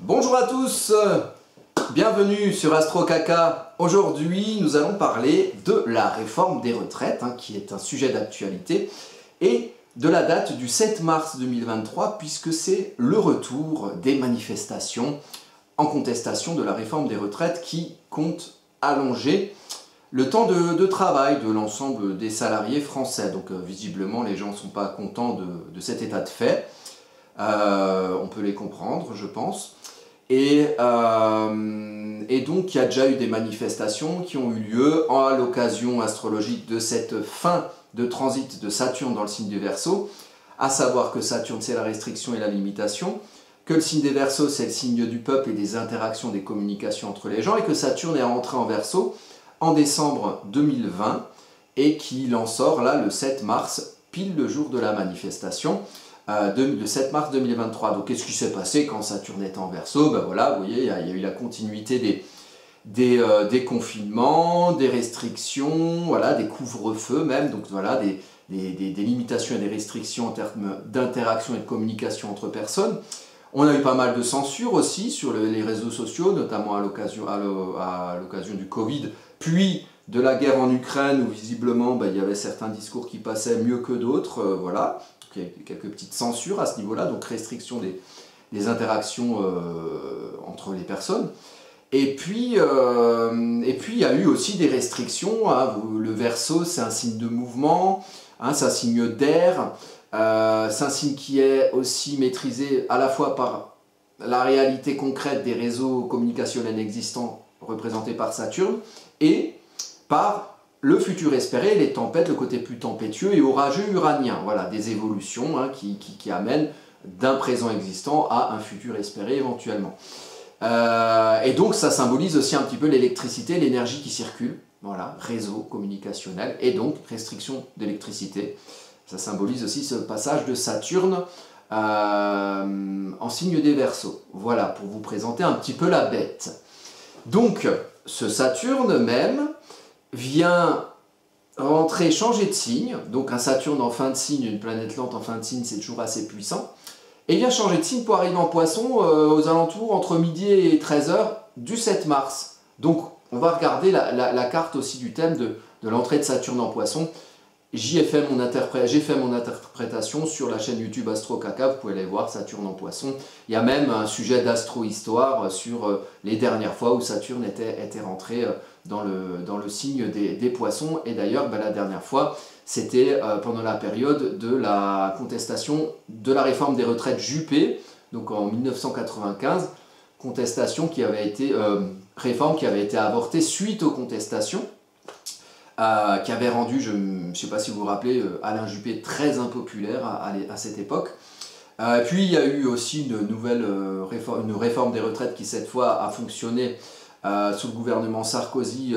Bonjour à tous, bienvenue sur Astro Caca. Aujourd'hui, nous allons parler de la réforme des retraites, qui est un sujet d'actualité, et de la date du 7 mars 2023, puisque c'est le retour des manifestations en contestation de la réforme des retraites qui compte allonger le temps de travail de l'ensemble des salariés français. Donc visiblement, les gens ne sont pas contents de cet état de fait. On peut les comprendre, je pense. Et donc, il y a déjà eu des manifestations qui ont eu lieu à l'occasion astrologique de cette fin de transit de Saturne dans le signe du Verseau, à savoir que Saturne, c'est la restriction et la limitation, que le signe des Verseaux, c'est le signe du peuple et des interactions, des communications entre les gens, et que Saturne est rentré en Verseau en décembre 2020, et qu'il en sort là le 7 mars, pile le jour de la manifestation, le 7 mars 2023. Donc qu'est-ce qui s'est passé quand Saturne est en Verseau? Ben voilà, vous voyez, il y a eu la continuité des confinements, des restrictions, voilà, des couvre-feux même, donc voilà, des limitations et des restrictions en termes d'interaction et de communication entre personnes. On a eu pas mal de censure aussi sur les réseaux sociaux, notamment à l'occasion du Covid, puis de la guerre en Ukraine, où visiblement il y avait certains discours qui passaient mieux que d'autres, voilà. Il y a quelques petites censures à ce niveau-là, donc restriction des interactions entre les personnes. Et puis, il y a eu aussi des restrictions. Le Verseau, c'est un signe de mouvement, c'est un signe d'air, c'est un signe qui est aussi maîtrisé à la fois par la réalité concrète des réseaux communicationnels existants représentés par Saturne et par le futur espéré, les tempêtes, le côté plus tempétueux et orageux uranien. Voilà, des évolutions qui amènent d'un présent existant à un futur espéré éventuellement. Et donc ça symbolise aussi un petit peu l'électricité, l'énergie qui circule, voilà, réseau communicationnel, et donc restriction d'électricité. Ça symbolise aussi ce passage de Saturne en signe des Verseaux. Voilà, pour vous présenter un petit peu la bête. Donc, ce Saturne même vient rentrer, changer de signe, donc un Saturne en fin de signe, une planète lente en fin de signe, c'est toujours assez puissant, et vient changer de signe pour arriver en Poisson aux alentours entre midi et 13 h du 7 mars. Donc on va regarder la carte aussi du thème de l'entrée de Saturne en Poisson. J'ai fait mon interprétation sur la chaîne YouTube Astro Caca, vous pouvez aller voir, Saturne en Poisson. Il y a même un sujet d'astro-histoire sur les dernières fois où Saturne était rentré dans le signe des Poissons. Et d'ailleurs, la dernière fois, c'était pendant la période de la contestation de la réforme des retraites Juppé, donc en 1995, réforme qui avait été avortée suite aux contestations. Qui avait rendu, je ne sais pas si vous vous rappelez, Alain Juppé très impopulaire à cette époque. Puis il y a eu aussi une réforme des retraites qui cette fois a fonctionné sous le gouvernement Sarkozy. Il y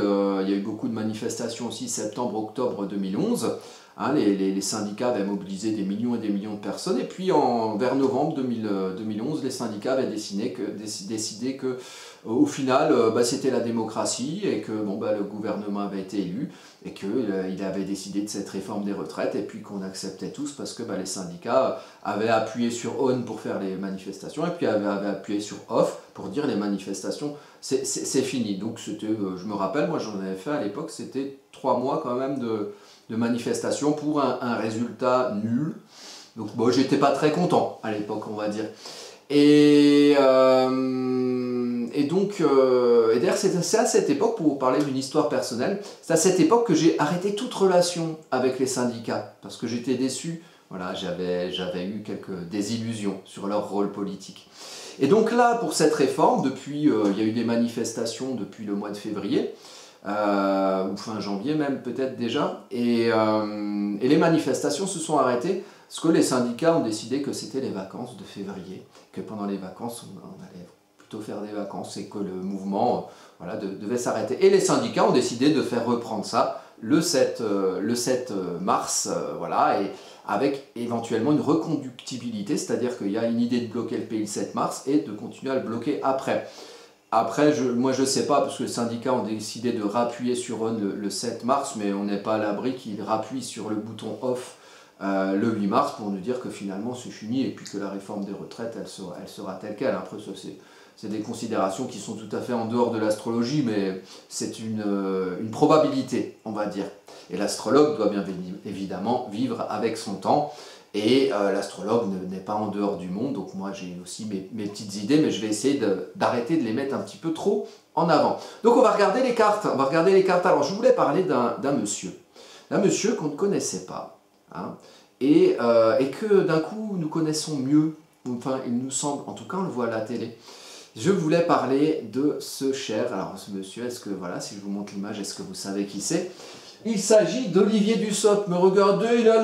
a eu beaucoup de manifestations aussi septembre-octobre 2011. Les syndicats avaient mobilisé des millions et des millions de personnes. Et puis vers novembre 2011, les syndicats avaient décidé que au final, c'était la démocratie et que le gouvernement avait été élu et qu'il avait décidé de cette réforme des retraites et puis qu'on acceptait tous parce que les syndicats avaient appuyé sur on pour faire les manifestations et puis avaient appuyé sur off pour dire les manifestations c'est fini. Donc c'était, je me rappelle, moi j'en avais fait à l'époque, c'était 3 mois quand même de manifestations pour un résultat nul. Donc j'étais pas très content à l'époque, on va dire. Et d'ailleurs c'est à cette époque, pour vous parler d'une histoire personnelle, c'est à cette époque que j'ai arrêté toute relation avec les syndicats, parce que j'étais déçu, voilà, j'avais eu quelques désillusions sur leur rôle politique. Et donc là, pour cette réforme, il y a eu des manifestations depuis le mois de février, ou fin janvier même peut-être déjà, et les manifestations se sont arrêtées, parce que les syndicats ont décidé que c'était les vacances de février, que pendant les vacances on allait plutôt faire des vacances et que le mouvement devait s'arrêter. Et les syndicats ont décidé de faire reprendre ça le 7 mars, et avec éventuellement une reconductibilité, c'est-à-dire qu'il y a une idée de bloquer le pays le 7 mars et de continuer à le bloquer après. Après, moi je ne sais pas, parce que les syndicats ont décidé de rappuyer sur on le 7 mars, mais on n'est pas à l'abri qu'ils rappuient sur le bouton off le 8 mars pour nous dire que finalement c'est fini et puis que la réforme des retraites, elle sera telle qu'elle. Après, ça, c'est des considérations qui sont tout à fait en dehors de l'astrologie, mais c'est une probabilité, on va dire. Et l'astrologue doit bien évidemment vivre avec son temps. Et l'astrologue n'est pas en dehors du monde, donc moi j'ai aussi mes petites idées, mais je vais essayer d'arrêter de les mettre un petit peu trop en avant. Donc on va regarder les cartes. Alors je voulais parler d'un monsieur qu'on ne connaissait pas, hein, et que d'un coup nous connaissons mieux, enfin il nous semble, en tout cas on le voit à la télé. Je voulais parler de ce cher, alors ce monsieur, est-ce que, voilà, si je vous montre l'image, est-ce que vous savez qui c'est? Il s'agit d'Olivier Dussopt. Me regardez, il a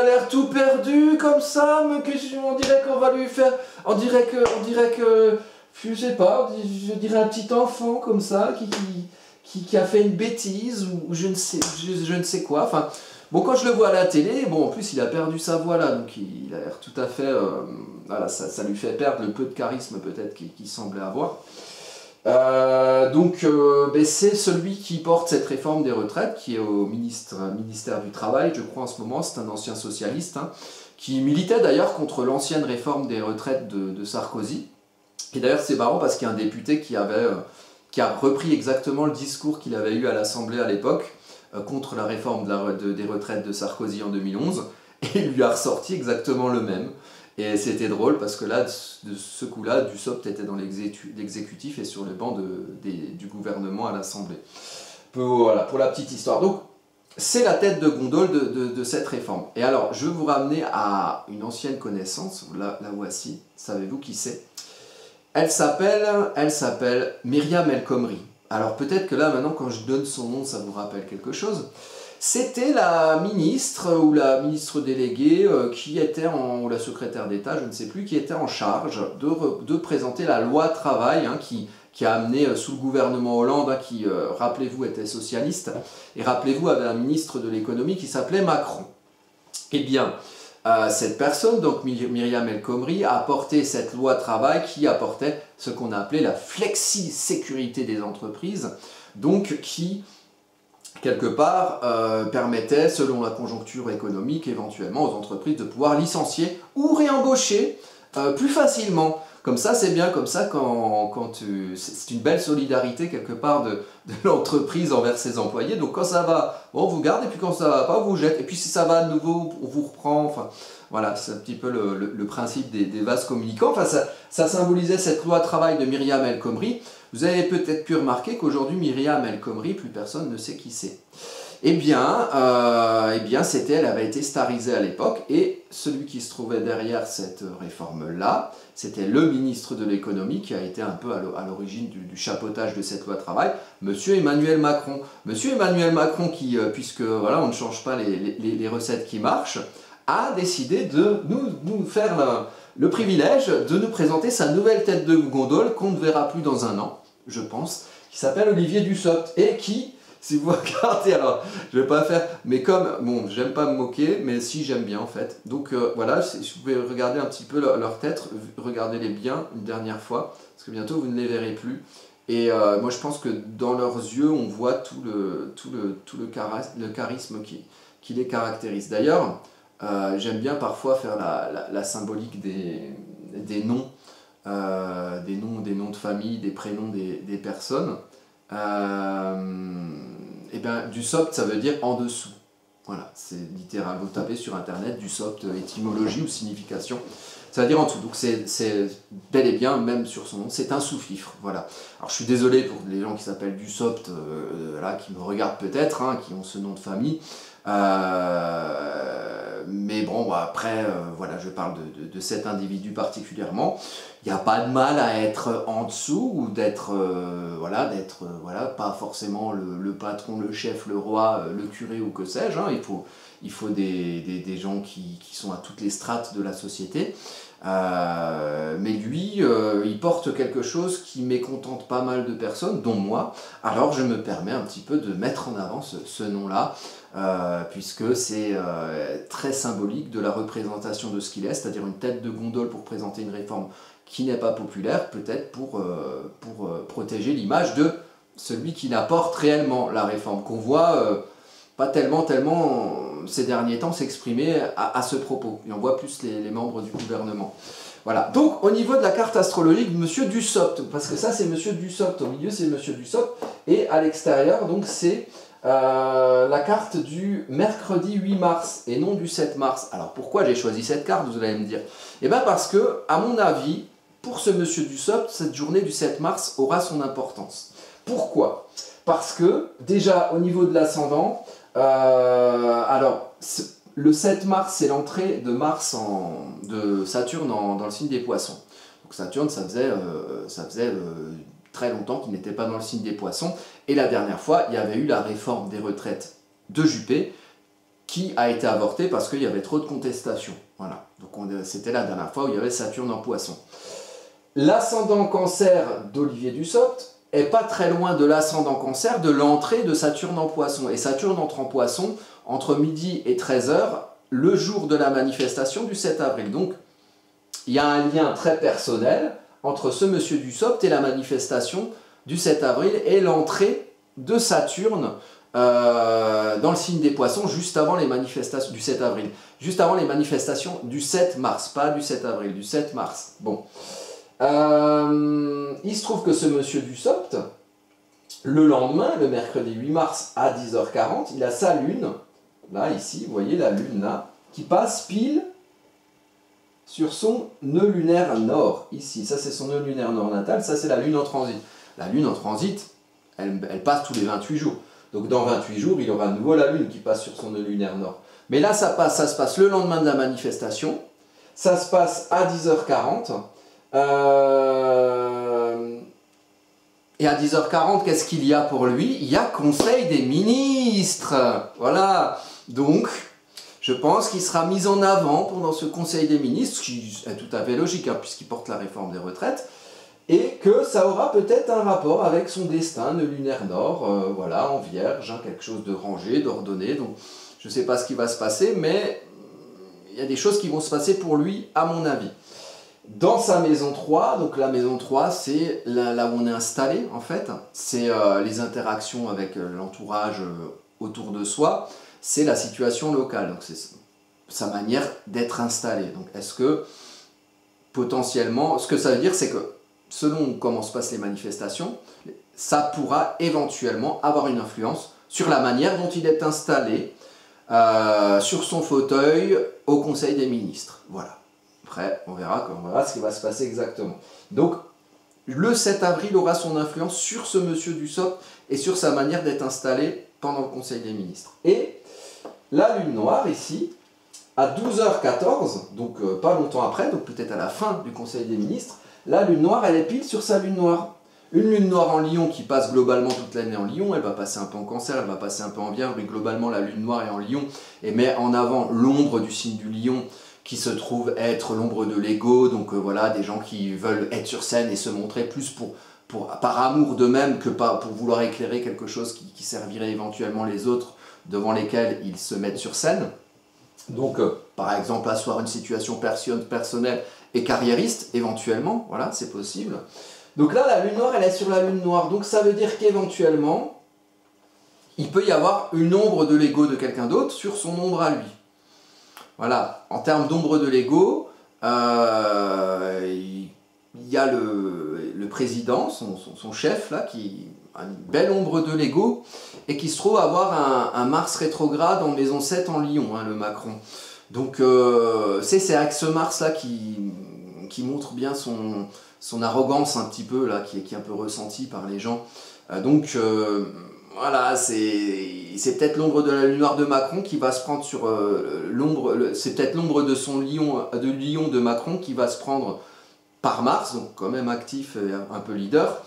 l'air tout perdu comme ça, mais on dirait qu'on va lui faire, on dirait que, je sais pas, je dirais un petit enfant comme ça, qui a fait une bêtise, ou je ne sais quoi, enfin... Bon, quand je le vois à la télé, bon, en plus il a perdu sa voix là, donc il a l'air tout à fait... voilà, ça lui fait perdre le peu de charisme peut-être qu'il semblait avoir. Ben, c'est celui qui porte cette réforme des retraites, qui est au ministère du Travail, je crois en ce moment, c'est un ancien socialiste, hein, qui militait d'ailleurs contre l'ancienne réforme des retraites de Sarkozy. Et d'ailleurs c'est marrant parce qu'il y a un député qui a repris exactement le discours qu'il avait eu à l'Assemblée à l'époque, contre la réforme des retraites de Sarkozy en 2011, et il lui a ressorti exactement le même. Et c'était drôle parce que là, de ce coup-là, Dussopt était dans l'exécutif et sur le banc du gouvernement à l'Assemblée. Voilà, pour la petite histoire. Donc, c'est la tête de gondole de cette réforme. Et alors, je vais vous ramener à une ancienne connaissance, la voici, savez-vous qui c'est? Elle s'appelle Myriam El Khomri. Alors peut-être que là, maintenant, quand je donne son nom, ça vous rappelle quelque chose. C'était la ministre ou la ministre déléguée qui était ou la secrétaire d'État, je ne sais plus, qui était en charge de présenter la loi travail, hein, qui a amené sous le gouvernement Hollande, hein, qui, rappelez-vous, était socialiste, et rappelez-vous, avait un ministre de l'économie qui s'appelait Macron. Eh bien, cette personne, donc Myriam El Khomri, a apporté cette loi travail qui apportait ce qu'on a appelé la flexi-sécurité des entreprises, donc qui, quelque part, permettait, selon la conjoncture économique, éventuellement aux entreprises de pouvoir licencier ou réembaucher plus facilement. Comme ça, c'est bien, comme ça, c'est une belle solidarité, quelque part, de l'entreprise envers ses employés. Donc quand ça va, bon, on vous garde, et puis quand ça va pas, on vous jette. Et puis si ça va de nouveau, on vous reprend. Enfin, voilà, c'est un petit peu le principe des vases communicants. Enfin, ça symbolisait cette loi travail de Myriam El Khomri. Vous avez peut-être pu remarquer qu'aujourd'hui, Myriam El Khomri, plus personne ne sait qui c'est. Eh bien, elle avait été starisée à l'époque, et celui qui se trouvait derrière cette réforme-là, c'était le ministre de l'économie qui a été un peu à l'origine du chapeautage de cette loi travail, monsieur Emmanuel Macron. Monsieur Emmanuel Macron qui, puisque voilà, on ne change pas les recettes qui marchent, a décidé de nous faire le privilège de nous présenter sa nouvelle tête de gondole qu'on ne verra plus dans un an, je pense, qui s'appelle Olivier Dussopt, et qui... Si vous regardez, alors je vais pas faire, mais comme, bon, j'aime pas me moquer, mais si, j'aime bien en fait. Donc voilà, si vous pouvez regarder un petit peu leur tête, regardez-les bien une dernière fois, parce que bientôt vous ne les verrez plus. Et moi je pense que dans leurs yeux, on voit tout le charisme qui les caractérise. D'ailleurs, j'aime bien parfois faire la symbolique des noms de famille, des prénoms des personnes. Et bien, Dussopt, ça veut dire en dessous. Voilà, c'est littéral. Vous tapez sur internet Dussopt, étymologie ou signification, ça veut dire en dessous. Donc c'est bel et bien, même sur son nom, c'est un sous-fifre. Voilà. Alors je suis désolé pour les gens qui s'appellent Dussopt, là, qui me regardent peut-être, hein, qui ont ce nom de famille. Mais bon, après, voilà, je parle de cet individu particulièrement. Il n'y a pas de mal à être en dessous ou d'être, voilà, pas forcément le patron, le chef, le roi, le curé ou que sais-je. Hein. Il faut des gens qui sont à toutes les strates de la société. Mais lui, il porte quelque chose qui mécontente pas mal de personnes, dont moi. Alors je me permets un petit peu de mettre en avant ce nom-là, puisque c'est très symbolique de la représentation de ce qu'il est, c'est-à-dire une tête de gondole pour présenter une réforme qui n'est pas populaire, peut-être pour protéger l'image de celui qui n'apporte réellement la réforme, qu'on voit pas tellement ces derniers temps, s'exprimer à ce propos. Et on voit plus les membres du gouvernement. Voilà. Donc, au niveau de la carte astrologique, Monsieur Dussopt, parce que ça, c'est Monsieur Dussopt. Au milieu, c'est Monsieur Dussopt. Et à l'extérieur, donc, c'est la carte du mercredi 8 mars et non du 7 mars. Alors, pourquoi j'ai choisi cette carte, vous allez me dire? Eh bien, parce que, à mon avis, pour ce Monsieur Dussopt, cette journée du 7 mars aura son importance. Pourquoi? Parce que, déjà, au niveau de l'ascendant, alors, le 7 mars, c'est l'entrée de de Saturne dans le signe des Poissons. Donc Saturne, ça faisait très longtemps qu'il n'était pas dans le signe des Poissons. Et la dernière fois, il y avait eu la réforme des retraites de Juppé qui a été avortée parce qu'il y avait trop de contestations. Voilà. Donc c'était la dernière fois où il y avait Saturne en Poissons. L'ascendant Cancer d'Olivier Dussopt est pas très loin de l'ascendant Cancer de l'entrée de Saturne en Poissons. Et Saturne entre en Poissons entre midi et 13 h, le jour de la manifestation du 7 avril. Donc, il y a un lien très personnel entre ce Monsieur Dussopt et la manifestation du 7 avril et l'entrée de Saturne dans le signe des Poissons juste avant les manifestations du 7 avril. Juste avant les manifestations du 7 mars, pas du 7 avril, du 7 mars. Bon. Il se trouve que ce Monsieur Dussopt, le lendemain, le mercredi 8 mars à 10 h 40, il a sa lune, là, ici, vous voyez la lune là, qui passe pile sur son nœud lunaire nord, ici. Ça, c'est son nœud lunaire nord natal, ça, c'est la lune en transit. La lune en transit, elle passe tous les 28 jours. Donc, dans 28 jours, il aura de nouveau la lune qui passe sur son nœud lunaire nord. Mais là, ça se passe le lendemain de la manifestation, ça se passe à 10 h 40, et à 10 h 40, qu'est-ce qu'il y a pour lui? Il y a Conseil des ministres. Voilà. Donc, je pense qu'il sera mis en avant pendant ce Conseil des ministres, ce qui est tout à fait logique, hein, puisqu'il porte la réforme des retraites, et que ça aura peut-être un rapport avec son destin, le lunaire nord, voilà, en vierge, hein, quelque chose de rangé, d'ordonné. Donc, je ne sais pas ce qui va se passer, mais il y a des choses qui vont se passer pour lui, à mon avis. Dans sa maison 3, donc la maison 3, c'est là où on est installé, en fait. C'est les interactions avec l'entourage autour de soi. C'est la situation locale, donc c'est sa manière d'être installé. Donc est-ce que, potentiellement, ce que ça veut dire, c'est que selon comment se passent les manifestations, ça pourra éventuellement avoir une influence sur la manière dont il est installé sur son fauteuil au Conseil des ministres. Voilà. Après, on verra ce qui va se passer exactement. Donc, le 7 avril aura son influence sur ce Monsieur Dussopt et sur sa manière d'être installé pendant le Conseil des ministres. Et la lune noire, ici, à 12 h 14, donc pas longtemps après, donc peut-être à la fin du Conseil des ministres, la lune noire, elle est pile sur sa lune noire. Une lune noire en Lion qui passe globalement toute l'année en Lion, elle va passer un peu en Cancer, elle va passer un peu en Vierge, mais globalement la lune noire est en Lion et met en avant l'ombre du signe du Lion, qui se trouve être l'ombre de l'ego, donc voilà, des gens qui veulent être sur scène et se montrer plus par amour d'eux-mêmes que pour vouloir éclairer quelque chose qui servirait éventuellement les autres devant lesquels ils se mettent sur scène. Donc, par exemple, asseoir une situation personnelle et carriériste, éventuellement, voilà, c'est possible. Donc là, la lune noire, elle est sur la lune noire, donc ça veut dire qu'éventuellement, il peut y avoir une ombre de l'ego de quelqu'un d'autre sur son ombre à lui. Voilà, en termes d'ombre de l'ego, il y a le président, son chef, là, qui a une belle ombre de l'ego, et qui se trouve avoir un Mars rétrograde en maison 7 en Lion, hein, le Macron. Donc, c'est avec ce Mars-là qui montre bien son arrogance un petit peu, là, qui est un peu ressentie par les gens. Voilà, c'est peut-être l'ombre de la lune noire de Macron qui va se prendre sur l'ombre, c'est peut-être l'ombre de son lion de Macron qui va se prendre par Mars, donc quand même actif et un peu leader,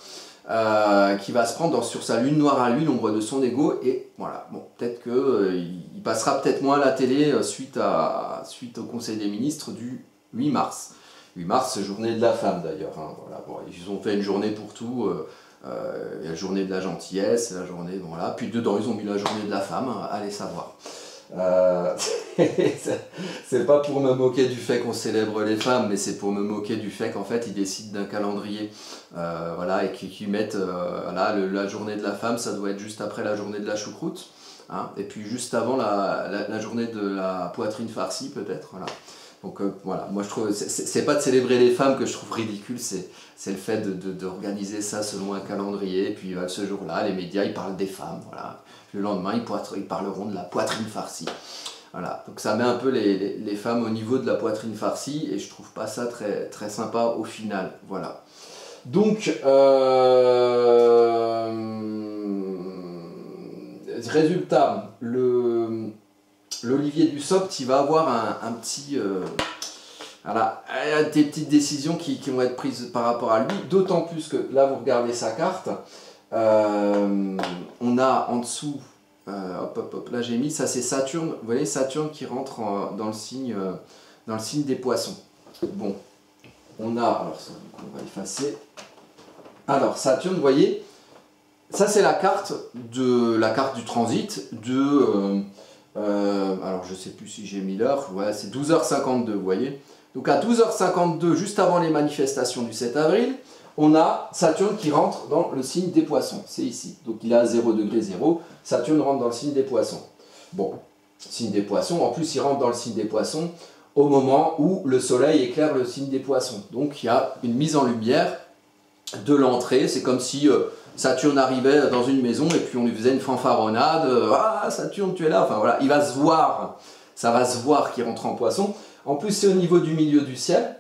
qui va se prendre sur sa lune noire à lui, l'ombre de son ego, et voilà, bon, peut-être qu'il passera peut-être moins à la télé suite au Conseil des ministres du 8 mars. 8 mars, c'est journée de la femme d'ailleurs, hein, voilà, bon, ils ont fait une journée pour tout. La journée de la gentillesse, la journée, voilà. Puis dedans ils ont mis la journée de la femme, hein, allez savoir. C'est pas pour me moquer du fait qu'on célèbre les femmes, mais c'est pour me moquer du fait qu'en fait ils décident d'un calendrier, voilà, et qu'ils mettent voilà, la journée de la femme, ça doit être juste après la journée de la choucroute. Hein, et puis juste avant la journée de la poitrine farcie peut-être, voilà. Donc voilà, moi je trouve, c'est pas de célébrer les femmes que je trouve ridicule, c'est le fait d'organiser ça selon un calendrier, et puis ce jour-là, les médias ils parlent des femmes, voilà. Le lendemain ils parleront de la poitrine farcie. Voilà, donc ça met un peu les femmes au niveau de la poitrine farcie, et je trouve pas ça très, très sympa au final, voilà. Donc, résultat, l'Olivier Dussopt, il va avoir un petit... voilà, des petites décisions qui vont être prises par rapport à lui, d'autant plus que là, vous regardez sa carte, on a en dessous, là j'ai mis, ça c'est Saturne, vous voyez Saturne qui rentre dans le signe des poissons. Bon, on a, alors ça, on va effacer, alors Saturne, vous voyez, ça c'est la carte du transit alors je sais plus si j'ai mis l'heure, ouais, c'est 12h52, vous voyez. Donc à 12h52, juste avant les manifestations du 7 avril, on a Saturne qui rentre dans le signe des poissons, c'est ici. Donc il est à 0 degré 0, Saturne rentre dans le signe des poissons. Bon, signe des poissons, en plus il rentre dans le signe des poissons au moment où le soleil éclaire le signe des poissons. Donc il y a une mise en lumière de l'entrée, c'est comme si Saturne arrivait dans une maison et puis on lui faisait une fanfaronnade, ah Saturne tu es là, enfin voilà, il va se voir, ça va se voir qu'il rentre en poisson. En plus c'est au niveau du milieu du ciel,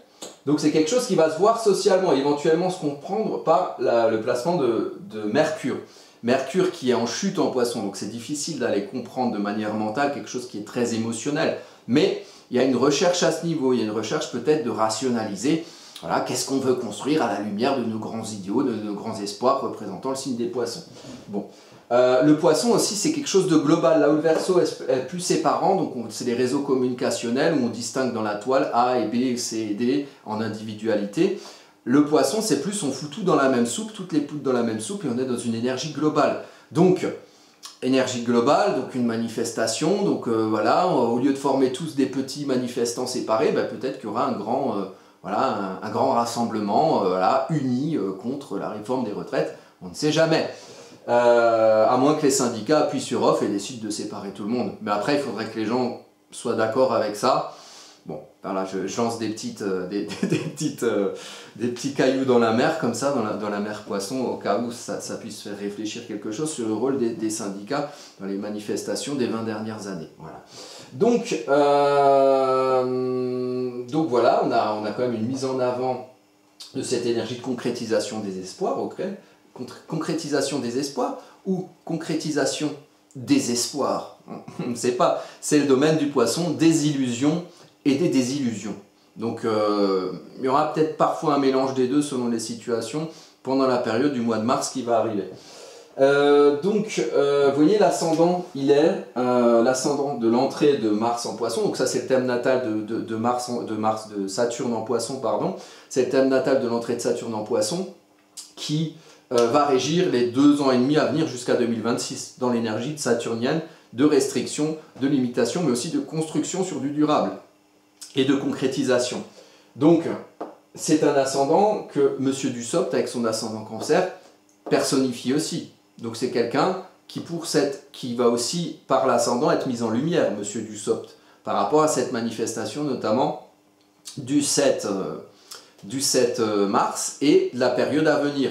donc c'est quelque chose qui va se voir socialement et éventuellement se comprendre par le placement de Mercure. Mercure qui est en chute en poisson, donc c'est difficile d'aller comprendre de manière mentale quelque chose qui est très émotionnel, mais il y a une recherche à ce niveau, il y a une recherche peut-être de rationaliser. Voilà, qu'est-ce qu'on veut construire à la lumière de nos grands idéaux, de nos grands espoirs représentant le signe des poissons. Bon. Le poisson aussi, c'est quelque chose de global. Là où le Verseau est plus séparant, donc c'est les réseaux communicationnels où on distingue dans la toile A et B, C et D en individualité. Le poisson, c'est plus on fout tout dans la même soupe, toutes les poudres dans la même soupe et on est dans une énergie globale. Donc, énergie globale, donc une manifestation, donc voilà, au lieu de former tous des petits manifestants séparés, ben, peut-être qu'il y aura un grand... voilà, un grand rassemblement voilà, uni contre la réforme des retraites, on ne sait jamais. À moins que les syndicats appuient sur off et décident de séparer tout le monde. Mais après, il faudrait que les gens soient d'accord avec ça. Bon, voilà, je lance des petits cailloux dans la mer, comme ça, dans la mer Poisson, au cas où ça puisse faire réfléchir quelque chose sur le rôle des syndicats dans les manifestations des 20 dernières années. Voilà. Donc voilà, on a quand même une mise en avant de cette énergie de concrétisation des espoirs, concrétisation des espoirs ou concrétisation des espoirs. On ne sait pas, c'est le domaine du poisson, des illusions et des désillusions. Donc il y aura peut-être parfois un mélange des deux selon les situations pendant la période du mois de mars qui va arriver. Vous voyez l'ascendant, il est l'ascendant de l'entrée de Mars en Poisson, donc ça c'est le thème natal de Saturne en Poisson, pardon, c'est le thème natal de l'entrée de Saturne en Poisson qui va régir les 2 ans et demi à venir jusqu'à 2026 dans l'énergie saturnienne de restriction, de limitation, mais aussi de construction sur du durable et de concrétisation. Donc c'est un ascendant que M. Dussopt avec son ascendant Cancer personnifie aussi. Donc c'est quelqu'un qui va aussi, par l'ascendant, être mis en lumière, M. Dussopt, par rapport à cette manifestation, notamment du 7 mars et de la période à venir,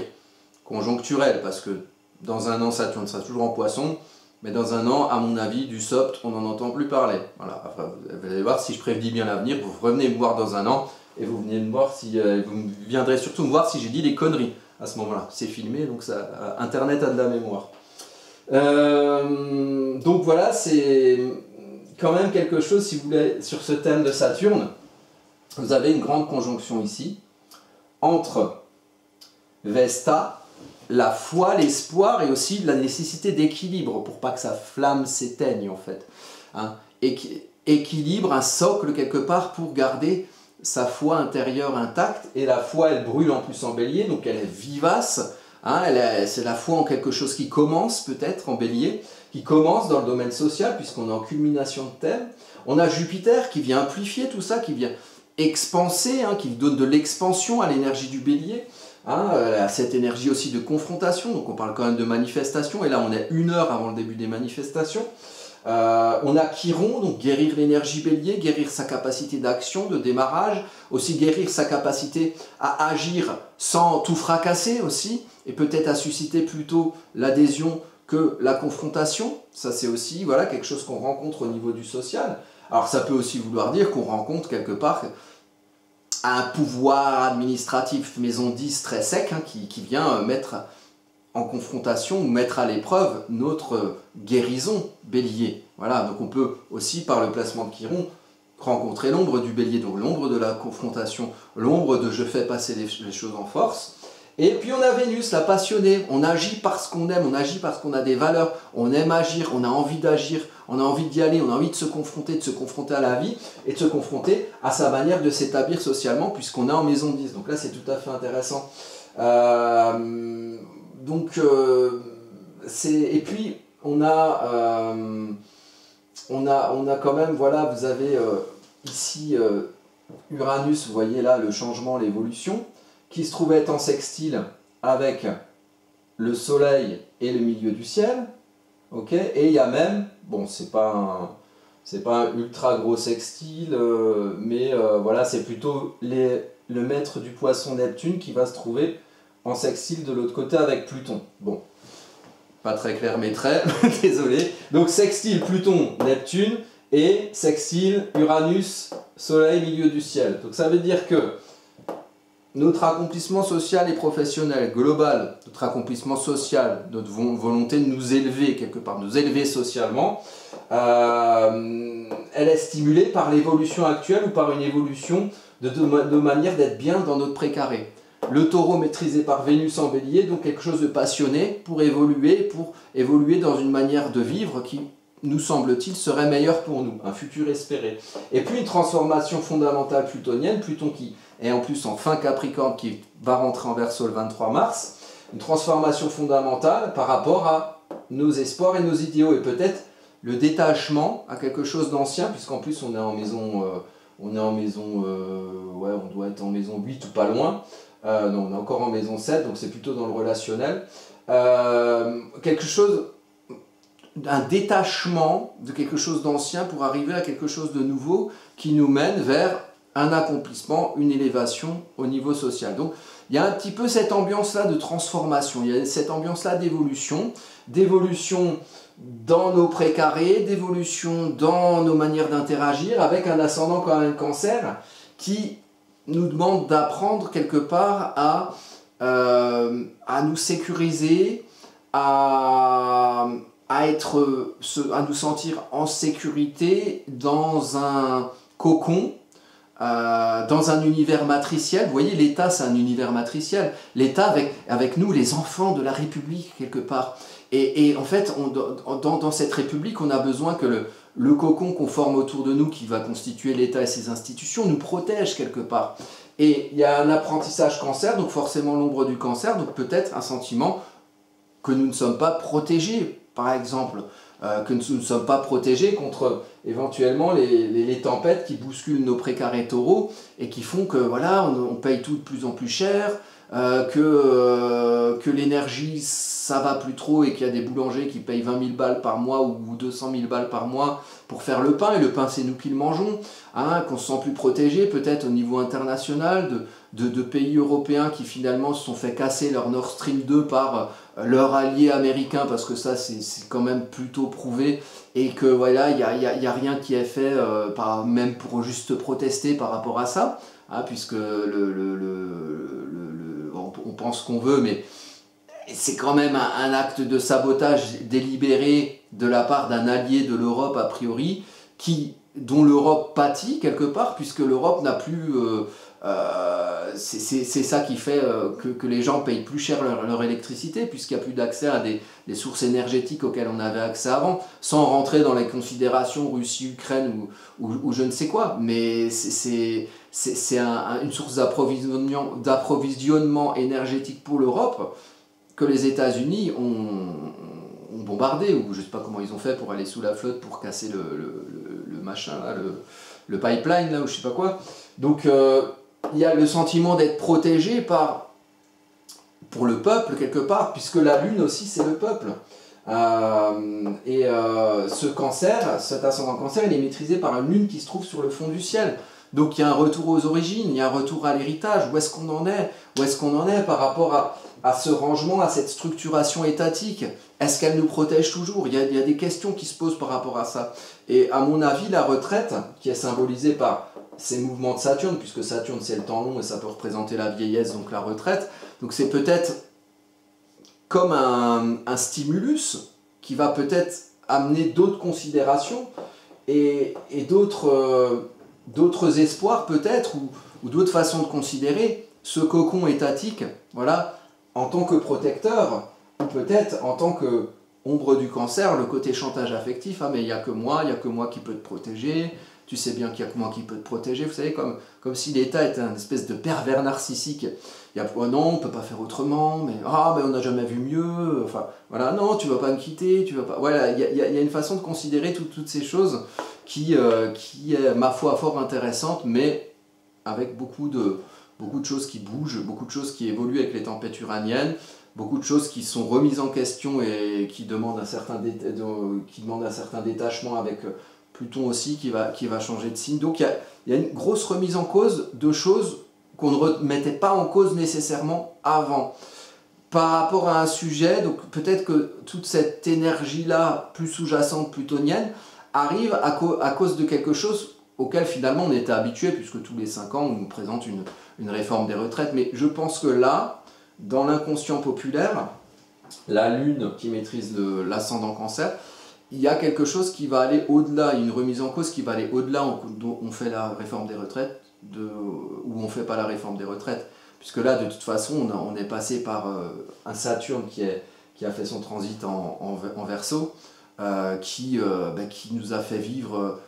conjoncturelle, parce que dans un an, Saturne sera toujours en Poisson, mais dans un an, à mon avis, Dussopt, on n'en entend plus parler. Voilà. Enfin, vous allez voir, si je prédis bien l'avenir, vous revenez me voir dans un an, et vous viendrez surtout me voir si j'ai dit des conneries. À ce moment-là, c'est filmé, donc ça, Internet a de la mémoire. Donc voilà, c'est quand même quelque chose, si vous voulez, sur ce thème de Saturne, vous avez une grande conjonction ici, entre Vesta, la foi, l'espoir, et aussi la nécessité d'équilibre, pour pas que sa flamme s'éteigne, en fait. Hein, équilibre, un socle, quelque part, pour garder sa foi intérieure intacte, et la foi elle brûle en plus en bélier, donc elle est vivace, hein, c'est la foi en quelque chose qui commence peut-être en bélier, qui commence dans le domaine social puisqu'on est en culmination de thème. On a Jupiter qui vient amplifier tout ça, qui vient expanser, hein, qui donne de l'expansion à l'énergie du bélier, hein, cette énergie aussi de confrontation, donc on parle quand même de manifestation, et là on est 1 heure avant le début des manifestations. On a Chiron, donc guérir l'énergie bélier, guérir sa capacité d'action, de démarrage, aussi guérir sa capacité à agir sans tout fracasser aussi, et peut-être à susciter plutôt l'adhésion que la confrontation. Ça c'est aussi voilà, quelque chose qu'on rencontre au niveau du social. Alors ça peut aussi vouloir dire qu'on rencontre quelque part un pouvoir administratif maison 10 très sec, hein, qui vient mettre en confrontation ou mettre à l'épreuve notre guérison bélier. Voilà, donc on peut aussi par le placement de Chiron rencontrer l'ombre du bélier, donc l'ombre de la confrontation, l'ombre de je fais passer les choses en force. Et puis on a Vénus, la passionnée, on agit parce qu'on aime, on agit parce qu'on a des valeurs, on aime agir, on a envie d'agir, on a envie d'y aller, on a envie de se confronter à la vie et de se confronter à sa manière de s'établir socialement puisqu'on est en maison 10. Donc là c'est tout à fait intéressant. Et puis on a quand même, voilà, vous avez ici Uranus, vous voyez là le changement, l'évolution, qui se trouve être en sextile avec le soleil et le milieu du ciel, ok, et il y a même, bon c'est pas un ultra gros sextile, mais voilà, c'est plutôt le maître du poisson Neptune qui va se trouver en sextile de l'autre côté avec Pluton. Bon, pas très clair mais très, désolé. Donc sextile Pluton-Neptune et sextile Uranus, Soleil, milieu du ciel. Donc ça veut dire que notre accomplissement social et professionnel global, notre accomplissement social, notre volonté de nous élever quelque part, nous élever socialement, elle est stimulée par l'évolution actuelle ou par une évolution de manière d'être bien dans notre précaré. Le taureau maîtrisé par Vénus en bélier, donc quelque chose de passionné pour évoluer dans une manière de vivre qui, nous semble-t-il, serait meilleure pour nous, un futur espéré. Et puis une transformation fondamentale plutonienne, Pluton qui est en plus en fin Capricorne, qui va rentrer en Verseau le 23 mars, une transformation fondamentale par rapport à nos espoirs et nos idéaux, et peut-être le détachement à quelque chose d'ancien, puisqu'en plus on est en maison, ouais, on doit être en maison 8 ou pas loin, non, on est encore en maison 7, donc c'est plutôt dans le relationnel. Quelque chose, un détachement de quelque chose d'ancien pour arriver à quelque chose de nouveau qui nous mène vers un accomplissement, une élévation au niveau social. Donc il y a un petit peu cette ambiance-là de transformation, il y a cette ambiance-là d'évolution dans nos précarés, d'évolution dans nos manières d'interagir, avec un ascendant quand même Cancer qui nous demande d'apprendre quelque part à nous sécuriser, à nous sentir en sécurité dans un cocon, dans un univers matriciel. Vous voyez, l'État, c'est un univers matriciel. L'État avec nous, les enfants de la République, quelque part. Et en fait, dans cette République, on a besoin que le cocon qu'on forme autour de nous, qui va constituer l'État et ses institutions, nous protège quelque part. Et il y a un apprentissage Cancer, donc forcément l'ombre du Cancer, donc peut-être un sentiment que nous ne sommes pas protégés, par exemple, que nous ne sommes pas protégés contre éventuellement les tempêtes qui bousculent nos précarés taureaux et qui font que voilà, on paye tout de plus en plus cher, que l'énergie ça va plus trop et qu'il y a des boulangers qui payent 20 000 balles par mois ou 200 000 balles par mois pour faire le pain, et le pain c'est nous qui le mangeons, hein, qu'on se sent plus protégé peut-être au niveau international de pays européens qui finalement se sont fait casser leur Nord Stream 2 par leur allié américain, parce que ça c'est quand même plutôt prouvé, et que voilà, il y a rien qui est fait même pour juste protester par rapport à ça, hein, puisque on pense qu'on veut, mais c'est quand même un acte de sabotage délibéré de la part d'un allié de l'Europe a priori, dont l'Europe pâtit quelque part, puisque l'Europe n'a plus... c'est ça qui fait que les gens payent plus cher leur électricité, puisqu'il n'y a plus d'accès à des sources énergétiques auxquelles on avait accès avant, sans rentrer dans les considérations Russie, Ukraine ou je ne sais quoi. Mais c'est une source d'approvisionnement énergétique pour l'Europe que les États-Unis ont bombardé, ou je ne sais pas comment ils ont fait pour aller sous la flotte pour casser le machin, là, le pipeline, là, ou je ne sais pas quoi. Donc il y a le sentiment d'être protégé par pour le peuple quelque part, puisque la Lune aussi c'est le peuple. Ce cancer, cet ascendant cancer, il est maîtrisé par une Lune qui se trouve sur le fond du ciel. Donc il y a un retour aux origines, il y a un retour à l'héritage. Où est-ce qu'on en est? Où est-ce qu'on en est par rapport à ce rangement, à cette structuration étatique? Est-ce qu'elle nous protège toujours? Il y a des questions qui se posent par rapport à ça. Et à mon avis, la retraite, qui est symbolisée par ces mouvements de Saturne, puisque Saturne c'est le temps long et ça peut représenter la vieillesse, donc la retraite, donc c'est peut-être comme un stimulus qui va peut-être amener d'autres considérations et d'autres espoirs peut-être, ou d'autres façons de considérer ce cocon étatique, voilà, en tant que protecteur, ou peut-être en tant que ombre du cancer, le côté chantage affectif, ah mais il n'y a que moi qui peut te protéger, tu sais bien qu'il n'y a que moi qui peut te protéger, vous savez, comme si l'État était un espèce de pervers narcissique. Il y a, oh non, on ne peut pas faire autrement, mais on n'a jamais vu mieux, enfin, voilà, non, tu ne vas pas me quitter, tu vas pas... Voilà, il y a une façon de considérer toutes ces choses qui est, ma foi, fort intéressante, mais avec beaucoup de choses qui bougent, beaucoup de choses qui évoluent avec les tempêtes uraniennes, beaucoup de choses qui sont remises en question et qui demandent un certain détachement avec Pluton aussi qui va changer de signe. Donc il y a une grosse remise en cause de choses qu'on ne remettait pas en cause nécessairement avant. Par rapport à un sujet, donc peut-être que toute cette énergie-là, plus sous-jacente plutonienne, arrive à cause de quelque chose auquel finalement on était habitué, puisque tous les 5 ans on nous présente une réforme des retraites. Mais je pense que là, dans l'inconscient populaire, la Lune qui maîtrise l'ascendant cancer, il y a quelque chose qui va aller au-delà, une remise en cause qui va aller au-delà, on fait la réforme des retraites, ou on ne fait pas la réforme des retraites. Puisque là, de toute façon, on est passé par un Saturne qui a fait son transit en Verseau, qui nous a fait vivre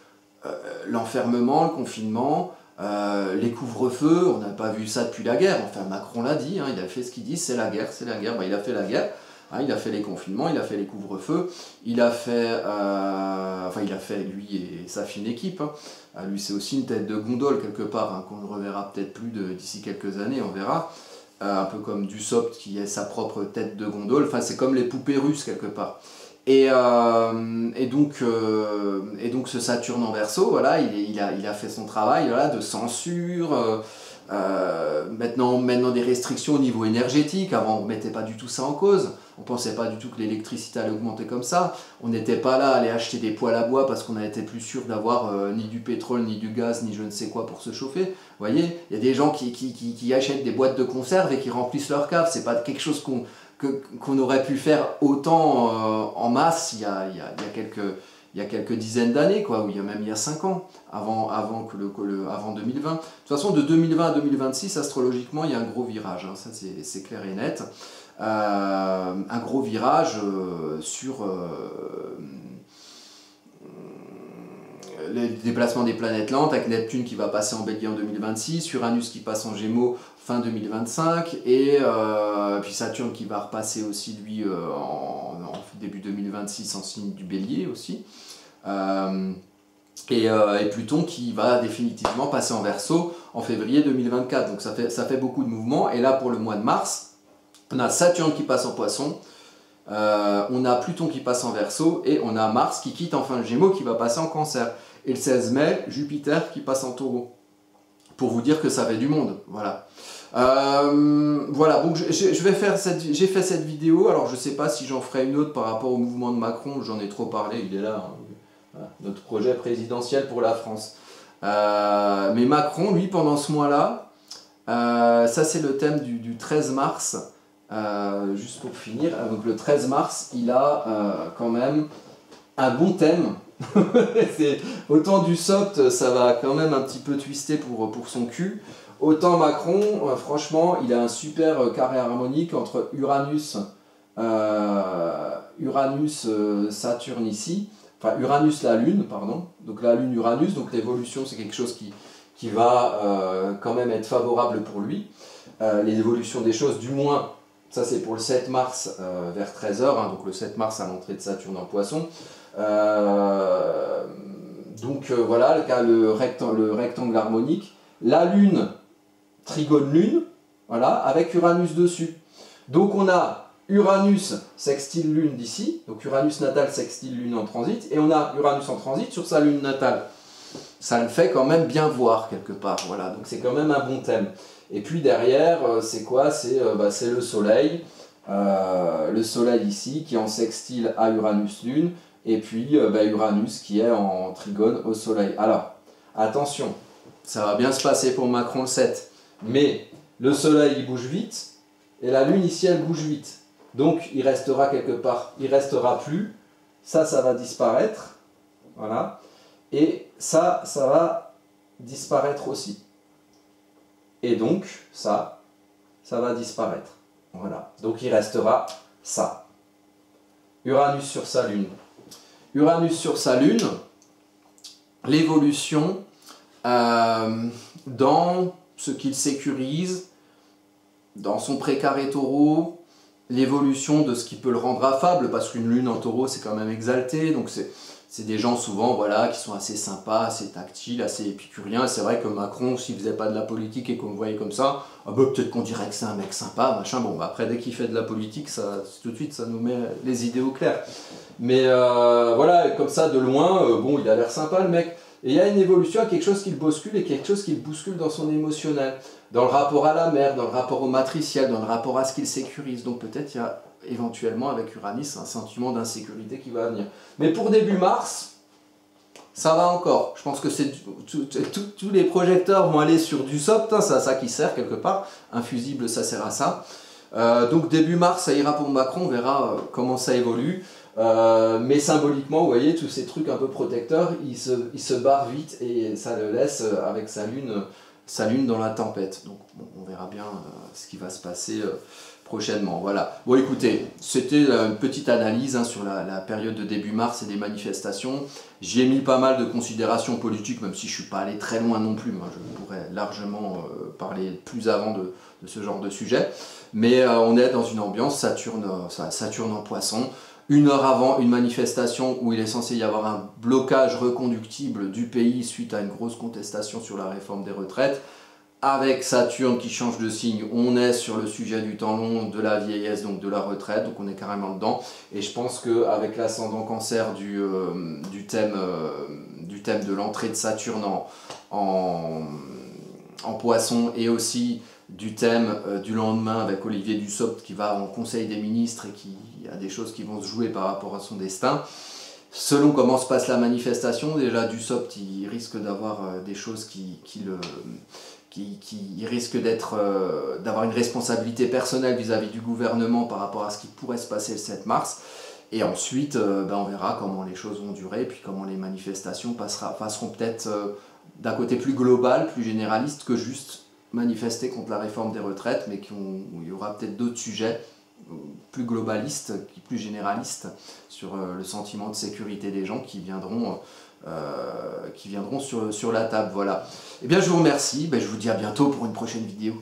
l'enfermement, le confinement, les couvre-feux. On n'a pas vu ça depuis la guerre. Enfin, Macron l'a dit, hein, il a fait ce qu'il dit, c'est la guerre, c'est la guerre. Ben, il a fait la guerre. Il a fait les confinements, il a fait les couvre-feux, il a fait lui et sa fine équipe. Hein. Lui, c'est aussi une tête de gondole quelque part, hein, qu'on ne reverra peut-être plus d'ici quelques années, on verra. Un peu comme Dussopt qui est sa propre tête de gondole. Enfin, c'est comme les poupées russes quelque part. Et donc ce Saturne en Verseau, voilà, il a fait son travail, voilà, de censure. Maintenant des restrictions au niveau énergétique. Avant on ne mettait pas du tout ça en cause, on ne pensait pas du tout que l'électricité allait augmenter comme ça, on n'était pas là à aller acheter des poêles à bois parce qu'on n'était plus sûr d'avoir ni du pétrole, ni du gaz, ni je ne sais quoi pour se chauffer. Vous voyez, il y a des gens qui achètent des boîtes de conserve et qui remplissent leur cave. C'est pas quelque chose qu'on aurait pu faire autant en masse il y a quelques dizaines d'années, quoi, ou il y a 5 ans, avant 2020. De toute façon, de 2020 à 2026, astrologiquement, il y a un gros virage, hein, ça c'est clair et net. Un gros virage sur les déplacements des planètes lentes, avec Neptune qui va passer en Bélier en 2026, Uranus qui passe en Gémeaux fin 2025, et puis Saturne qui va repasser aussi lui en début 2026 en signe du Bélier aussi, et Pluton qui va définitivement passer en Verseau en février 2024. Donc ça fait beaucoup de mouvements. Et là pour le mois de mars, on a Saturne qui passe en Poisson, on a Pluton qui passe en Verseau, et on a Mars qui quitte enfin le Gémeaux, qui va passer en Cancer. Et le 16 mai, Jupiter qui passe en Taureau. Pour vous dire que ça fait du monde, voilà. Voilà, donc j'ai fait cette vidéo. Alors je sais pas si j'en ferai une autre par rapport au mouvement de Macron, j'en ai trop parlé, il est là, hein. Voilà, notre projet présidentiel pour la France. Mais Macron, lui, pendant ce mois-là, ça c'est le thème du 13 mars, juste pour finir, donc le 13 mars, il a quand même un bon thème. Autant Dussopt, ça va quand même un petit peu twister pour son cul. Autant Macron, franchement, il a un super carré harmonique entre Saturne ici, enfin Uranus la Lune, pardon, donc la Lune Uranus, donc l'évolution c'est quelque chose qui va quand même être favorable pour lui. Les évolutions des choses, du moins, ça c'est pour le 7 mars vers 13h, hein, donc le 7 mars à l'entrée de Saturne en Poisson. Voilà, le rectangle harmonique, la Lune, trigone Lune, voilà, avec Uranus dessus. Donc on a Uranus sextile Lune d'ici, donc Uranus natal sextile Lune en transit, et on a Uranus en transit sur sa Lune natale. Ça le fait quand même bien voir quelque part, voilà, donc c'est quand même un bon thème. Et puis derrière, c'est quoi? C'est le Soleil ici qui est en sextile à Uranus-Lune, et puis Uranus qui est en trigone au Soleil. Alors, attention, ça va bien se passer pour Macron le 7, mais le Soleil il bouge vite, et la Lune ici elle bouge vite. Donc il restera quelque part, il restera plus, ça va disparaître, voilà, et ça va disparaître aussi. Et donc ça va disparaître, voilà. Donc il restera ça. Uranus sur sa Lune. Uranus sur sa Lune, l'évolution dans ce qu'il sécurise, dans son précaré taureau, l'évolution de ce qui peut le rendre affable, parce qu'une lune en taureau c'est quand même exalté, donc c'est des gens souvent voilà, qui sont assez sympas, assez tactiles, assez épicuriens. C'est vrai que Macron, s'il faisait pas de la politique et qu'on le voyait comme ça, peut-être qu'on dirait que c'est un mec sympa, machin. Bon, après dès qu'il fait de la politique, tout de suite ça nous met les idées au clair. Mais voilà, comme ça de loin, bon, il a l'air sympa le mec. Et il y a une évolution à quelque chose qui le bouscule et quelque chose qui le bouscule dans son émotionnel, dans le rapport à la mère, dans le rapport au matriciel, dans le rapport à ce qu'il sécurise. Donc peut-être il y a éventuellement avec Uranus un sentiment d'insécurité qui va venir. Mais pour début mars, ça va encore. Je pense que tous les projecteurs vont aller sur du soft, hein, c'est à ça qui sert quelque part. Un fusible, ça sert à ça. Donc début mars, ça ira pour Macron, on verra comment ça évolue. Mais symboliquement, vous voyez, tous ces trucs un peu protecteurs, il se barre vite et ça le laisse avec sa lune dans la tempête. Donc bon, on verra bien ce qui va se passer prochainement. Voilà. Bon, écoutez, c'était une petite analyse hein, sur la période de début mars et des manifestations. J'y ai mis pas mal de considérations politiques, même si je ne suis pas allé très loin non plus. Moi, je pourrais largement parler plus avant de ce genre de sujet. Mais on est dans une ambiance Saturne en Poisson. 1 heure avant une manifestation où il est censé y avoir un blocage reconductible du pays suite à une grosse contestation sur la réforme des retraites. Avec Saturne qui change de signe, on est sur le sujet du temps long, de la vieillesse, donc de la retraite, donc on est carrément dedans. Et je pense qu'avec l'ascendant cancer du thème de l'entrée de Saturne en Poisson et aussi du thème du lendemain avec Olivier Dussopt qui va en Conseil des ministres et qui a des choses qui vont se jouer par rapport à son destin. Selon comment se passe la manifestation, déjà Dussopt il risque d'avoir des choses qui risque d'avoir une responsabilité personnelle vis-à-vis du gouvernement par rapport à ce qui pourrait se passer le 7 mars. Et ensuite, on verra comment les choses vont durer, puis comment les manifestations passeront peut-être d'un côté plus global, plus généraliste, que juste manifester contre la réforme des retraites, mais où il y aura peut-être d'autres sujets plus globalistes, plus généralistes, sur le sentiment de sécurité des gens qui viendront sur la table. Voilà. Eh bien, je vous remercie, je vous dis à bientôt pour une prochaine vidéo.